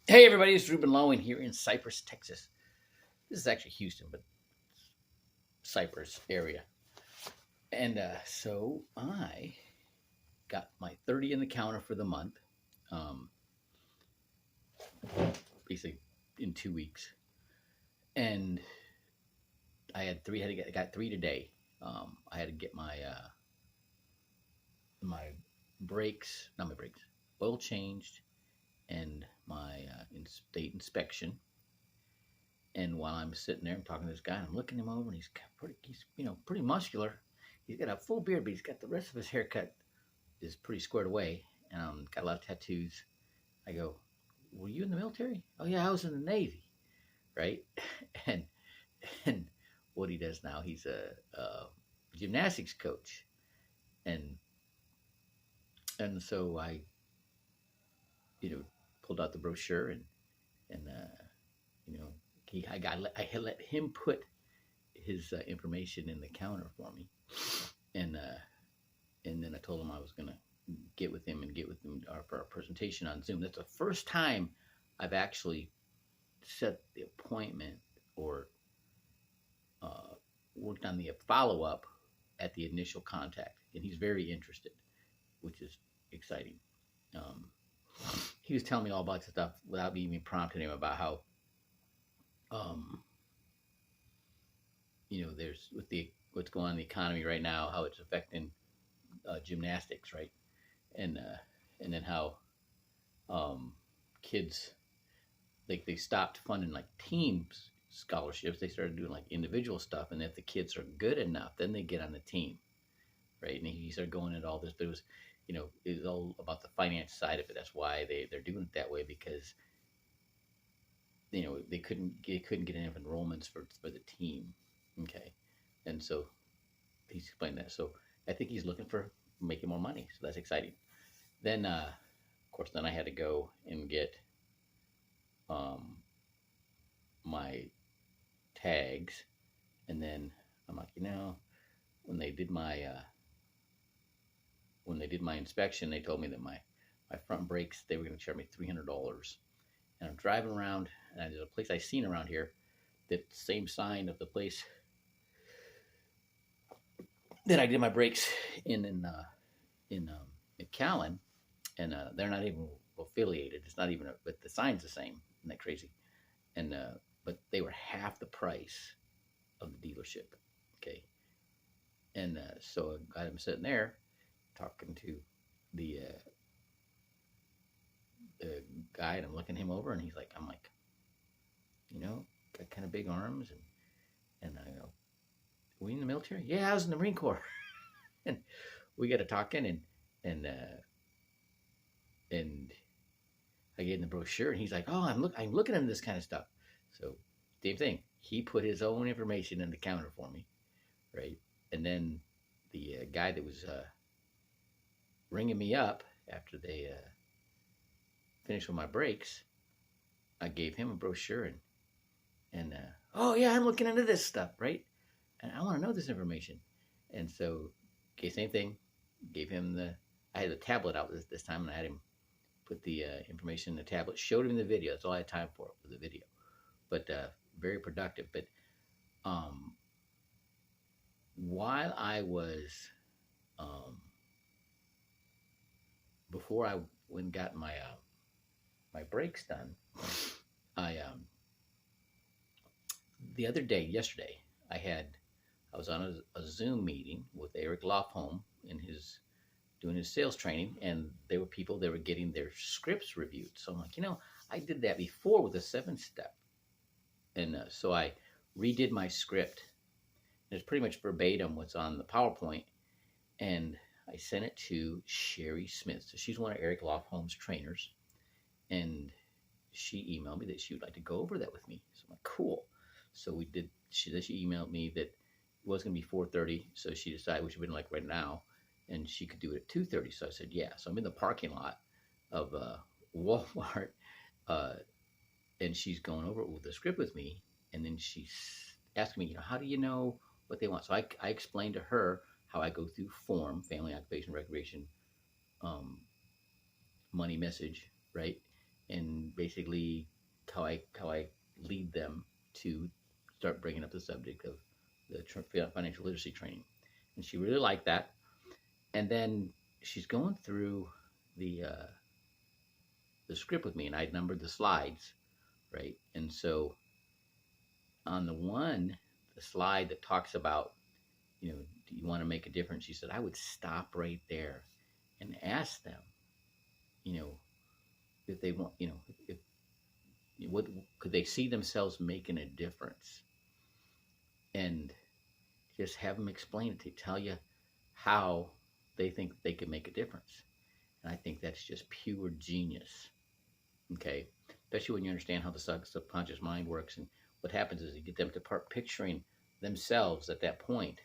Hey everybody, it's Ruben Lowen here in Cypress, Texas. This is actually Houston, but Cypress area. And so I got my 30 in the counter for the month, um, basically in 2 weeks. And I got three today. I had to get my brakes, not my brakes, oil changed and my state inspection. And while I'm sitting there, I'm talking to this guy, and I'm looking him over, and he's pretty muscular. He's got a full beard, but he's got the rest of his haircut is pretty squared away, and got a lot of tattoos. I go, "Were you in the military?" "Oh yeah, I was in the Navy." Right, and and what he does now, he's a gymnastics coach, and so I, you know, pulled out the brochure and you know, I had let him put his information in the counter for me, and then I told him I was gonna get with him for our presentation on Zoom. That's the first time I've actually set the appointment or worked on the follow up at the initial contact, and he's very interested, which is exciting. Um, he was telling me all about the stuff without me even prompting him about how, um, there's with the what's going on in the economy right now, how it's affecting gymnastics, right? And then how um, kids they stopped funding like team scholarships. They started doing like individual stuff, and if the kids are good enough, then they get on the team, right? And he started going into all this, but it was all about the finance side of it. That's why they're doing it that way, because they couldn't get enough enrollments for the team. Okay, and so he's explained that. So I think he's looking for making more money. So that's exciting. Then, of course, then I had to go and get um, my tags, and then I'm like, when they did my inspection, they told me that my front brakes, they were going to charge me $300. And I'm driving around, and there's a place I seen around here, that same sign of the place that I did my brakes in McAllen, and they're not even affiliated. It's not even, but the sign's the same. Isn't that crazy? And but they were half the price of the dealership. Okay, and so I'm sitting there talking to the guy, and I'm looking him over, and I'm like, got kind of big arms, and I go, "Were you in the military?" "Yeah, I was in the Marine Corps." And we got to talking, and and I gave him the brochure, and he's like, "Oh, I'm looking into this kind of stuff." So same thing. He put his own information in the counter for me, right? And then the guy that was ringing me up after they finished with my brakes, I gave him a brochure, and oh yeah, I'm looking into this stuff, right? And I want to know this information. And so, okay, same thing. Gave him I had the tablet out this time, and I had him put the information in the tablet. Showed him the video. That's all I had time for the video. But very productive. But um, while I was before I went and got my brakes done, I the other day, yesterday, I was on a Zoom meeting with Eric Lofholm in his doing his sales training, and there were people that were getting their scripts reviewed. So I'm like, I did that before with a 7-step, and so I redid my script. It's pretty much verbatim what's on the PowerPoint, and I sent it to Sherry Smith. So she's one of Eric Lofholm's trainers, and she emailed me that she would like to go over that with me. So I'm like, cool. So we did. She emailed me that it was going to be 4:30, so she decided, which would be like right now, and she could do it at 2:30. So I said, yeah. So I'm in the parking lot of Walmart, uh, and she's going over with the script with me, and then she's asking me, how do you know what they want? So I explained to her how I go through form, family, occupation, recreation, um, money, message, right? and basically how I lead them to start bringing up the subject of the financial literacy training. And she really liked that. And then she's going through the uh, the script with me, and I'd numbered the slides, right? And so on the slide that talks about, do you want to make a difference? She said, I would stop right there and ask them, you know, if they want, if what could they see themselves making a difference, and just have them explain it to tell you how they think they can make a difference. And I think that's just pure genius. Okay, especially when you understand how the subconscious mind works, and what happens is you get them to start picturing themselves at that point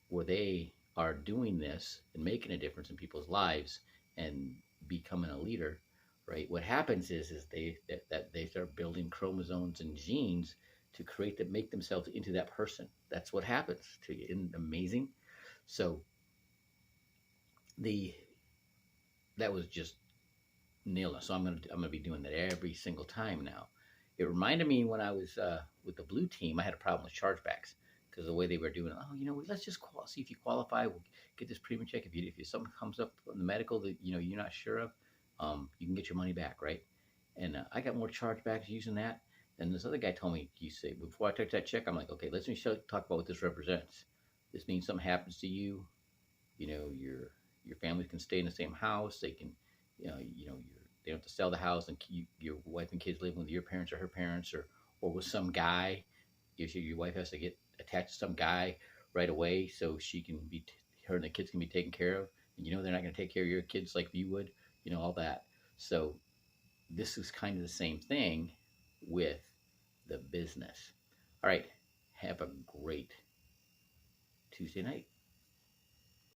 where they are doing this and making a difference in people's lives and becoming a leader, right? What happens is that they start building chromosomes and genes to make themselves into that person. That's what happens to you. Isn't it amazing? So the that was just nailed it. So I'm gonna be doing that every single time now. It reminded me when I was with the blue team, I had a problem with chargebacks because the way they were doing it. Oh, let's just see if you qualify. We'll get this premium check. If something comes up on the medical that you're not sure of, you can get your money back, right? And I got more chargebacks using that. And this other guy told me, you say, before I took that check, I'm like, okay, let's talk about what this represents. This means something happens to you. Your family can stay in the same house. They can, they don't have to sell the house, and your wife and kids live with your parents or her parents, or with some guy. Your wife has to get attached to some guy right away so her and the kids can be taken care of. And they're not going to take care of your kids like you would, all that. So this is kind of the same thing with the business. All right, have a great Tuesday night.